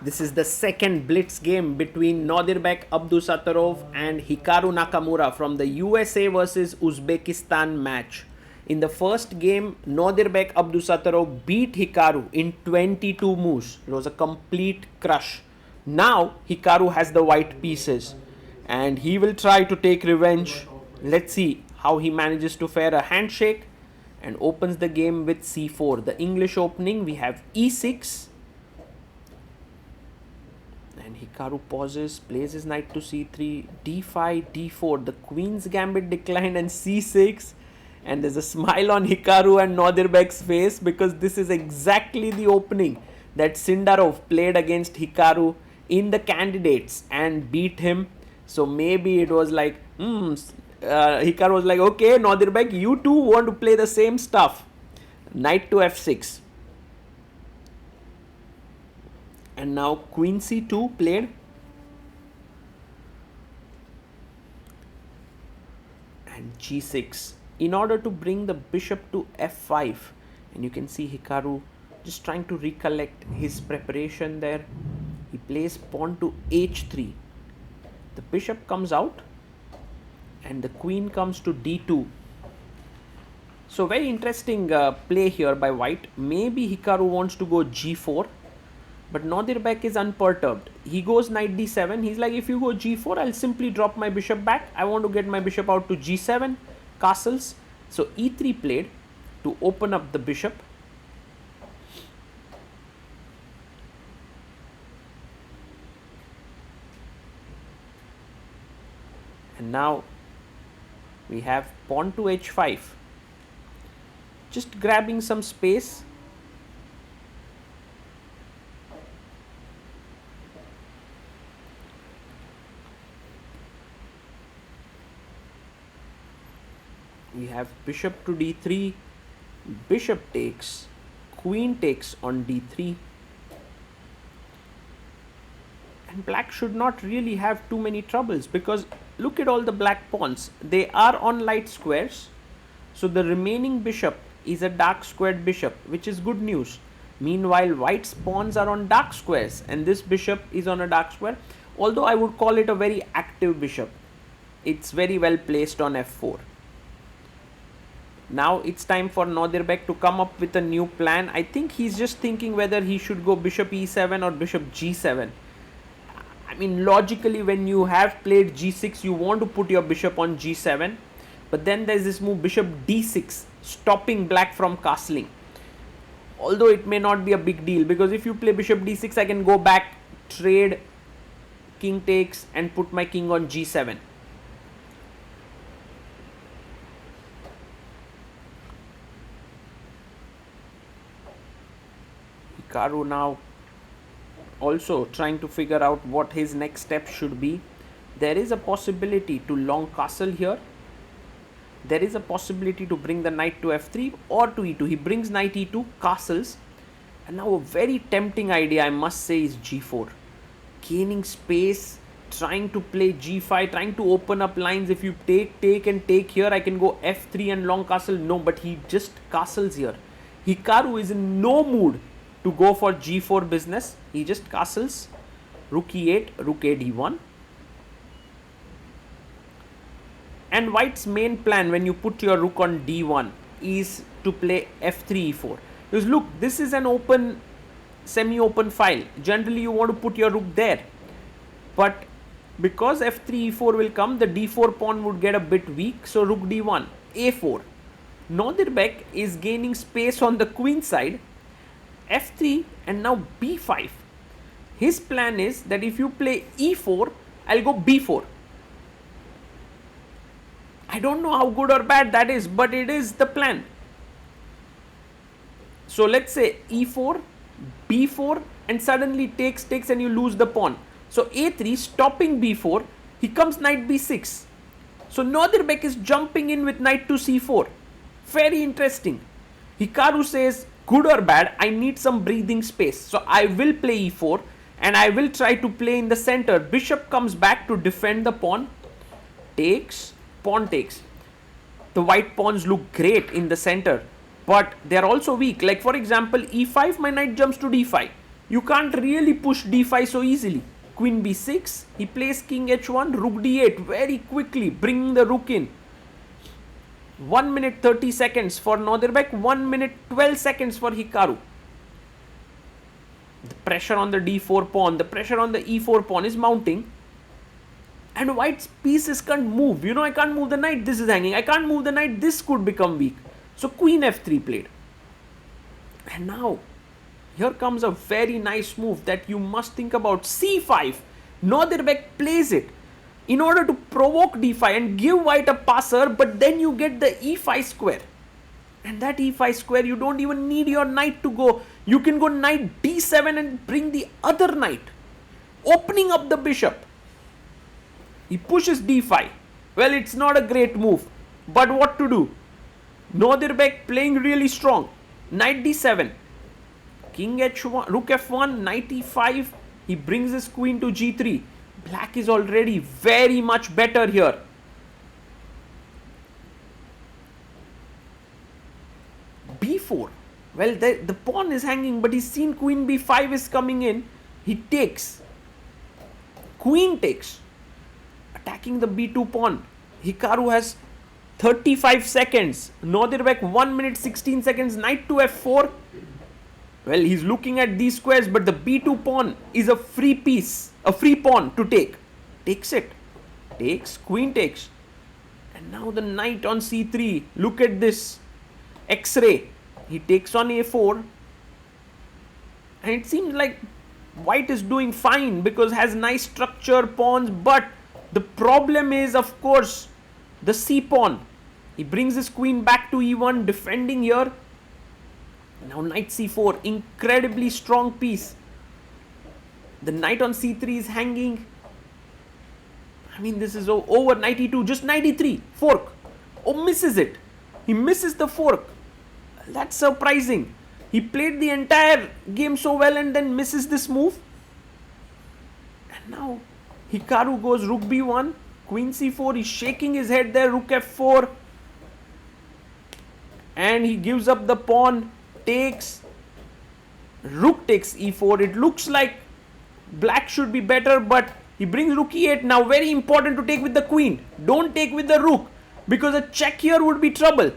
This is the second blitz game between Nodirbek Abdusattorov and Hikaru Nakamura from the USA versus Uzbekistan match. In the first game, Nodirbek Abdusattorov beat Hikaru in 22 moves. It was a complete crush. Now, Hikaru has the white pieces and he will try to take revenge. Let's see how he manages to fare a handshake and opens the game with c4. The English opening, we have e6. And Hikaru pauses, plays his knight to c3, d5, d4. The queen's gambit declined and c6. And there's a smile on Hikaru and Nodirbek's face because this is exactly the opening that Sindarov played against Hikaru in the candidates and beat him. So maybe it was like, Hikaru was like, okay, Nodirbek, you too want to play the same stuff. Knight to f6. And now queen c2 played. And g6. In order to bring the bishop to f5. And you can see Hikaru just trying to recollect his preparation there. He plays pawn to h3. The bishop comes out. And the queen comes to d2. So very interesting play here by white. Maybe Hikaru wants to go g4. But Nodirbek is unperturbed. He goes knight d7. He's like, if you go g4, I'll simply drop my bishop back. I want to get my bishop out to g7. Castles. So e3 played to open up the bishop. And now we have pawn to h5. Just grabbing some space. We have bishop to d3, bishop takes, queen takes on d3. And black should not really have too many troubles because look at all the black pawns. They are on light squares. So the remaining bishop is a dark squared bishop, which is good news. Meanwhile, white's pawns are on dark squares and this bishop is on a dark square. Although I would call it a very active bishop. It's very well placed on f4. Now it's time for Nodirbek to come up with a new plan. I think he's just thinking whether he should go bishop e7 or bishop g7. I mean, logically, when you have played g6, you want to put your bishop on g7. But then there's this move bishop d6, stopping black from castling. Although it may not be a big deal because if you play bishop d6, I can go back, trade, king takes and put my king on g7. Hikaru now also trying to figure out what his next step should be. There is a possibility to long castle here. There is a possibility to bring the knight to f3 or to e2. He brings knight e2, castles. And now a very tempting idea, I must say, is g4. Gaining space, trying to play g5, trying to open up lines. If you take and take here, I can go f3 and long castle. No, but he just castles here. Hikaru is in no mood to go for g4 business. He just castles. Rook e8, rook a d1. And white's main plan when you put your rook on d1 is to play f3 e4. Because look, this is an open, semi-open file. Generally you want to put your rook there. But because f3 e4 will come, the d4 pawn would get a bit weak. So rook d1, a4. Nodirbek is gaining space on the queen side. f3 and now b5. His plan is that if you play e4, I'll go b4. I don't know how good or bad that is, but it is the plan. So let's say e4, b4 and suddenly takes and you lose the pawn. So a3 stopping b4, he comes knight b6. So Nodirbek is jumping in with knight to c4. Very interesting. Hikaru says, good or bad, I need some breathing space. So I will play e4 and I will try to play in the center. Bishop comes back to defend the pawn. Takes, pawn takes. The white pawns look great in the center, but they are also weak. Like for example, e5, my knight jumps to d5. You can't really push d5 so easily. Queen b6, he plays king h1, rook d8 very quickly, bringing the rook in. 1 minute 30 seconds for Nodirbek, 1 minute 12 seconds for Hikaru. The pressure on the d4 pawn, the pressure on the e4 pawn is mounting. And white's pieces can't move. I can't move the knight, this is hanging. I can't move the knight, this could become weak. So queen f3 played. And now, here comes a very nice move that you must think about. c5. Nodirbek plays it in order to provoke d5 and give white a passer, but then you get the e5 square. And that e5 square, you don't even need your knight to go. You can go knight d7 and bring the other knight, opening up the bishop. He pushes d5. Well, it's not a great move, but what to do? Nodirbek playing really strong. Knight d7. King h1, rook f1, knight e5. He brings his queen to g3. Black is already very much better here. b4. Well, the pawn is hanging, but he's seen queen b5 is coming in. He takes. Queen takes. Attacking the b2 pawn. Hikaru has 35 seconds. Nodirbek 1 minute 16 seconds. Knight to f4. Well, he's looking at these squares, but the b2 pawn is a free piece, a free pawn to take. Takes it. Takes. Queen takes. And now the knight on c3. Look at this. X-ray. He takes on a4. And it seems like white is doing fine because has nice structure, pawns, but the problem is, of course, the c pawn. He brings his queen back to e1, defending here. Now knight c4, incredibly strong piece. The knight on c3 is hanging. I mean, this is over. Knight e2, just knight e3, fork. Oh, misses it. He misses the fork. That's surprising. He played the entire game so well and then misses this move. And now Hikaru goes rook b1, queen c4. He's shaking his head there, rook f4. And he gives up the pawn, takes. Rook takes e4. It looks like black should be better, but he brings rook e8. Now very important to take with the queen. Don't take with the rook, because a check here would be trouble.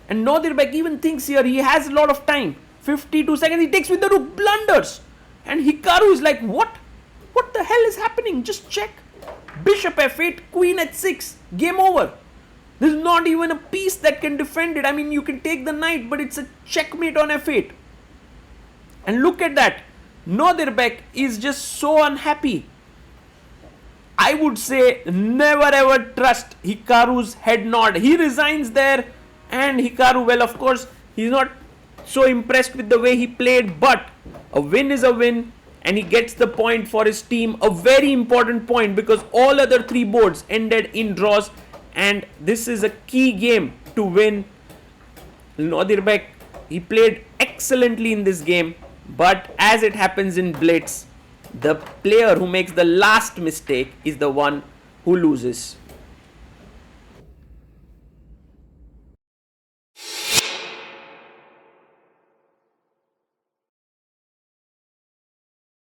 And Nodirbek even thinks here he has a lot of time. 52 seconds, he takes with the rook, blunders. And Hikaru is like, what? What the hell is happening? Just check. Bishop f8, queen h6, game over. There's not even a piece that can defend it. I mean, you can take the knight, but it's a checkmate on f8. And look at that. Nodirbek is just so unhappy. I would say never ever trust Hikaru's head nod. He resigns there, and Hikaru, well, of course, he's not so impressed with the way he played, but a win is a win, and he gets the point for his team. A very important point, because all other three boards ended in draws, and this is a key game to win. Nodirbek, he played excellently in this game, but as it happens in Blitz, the player who makes the last mistake is the one who loses.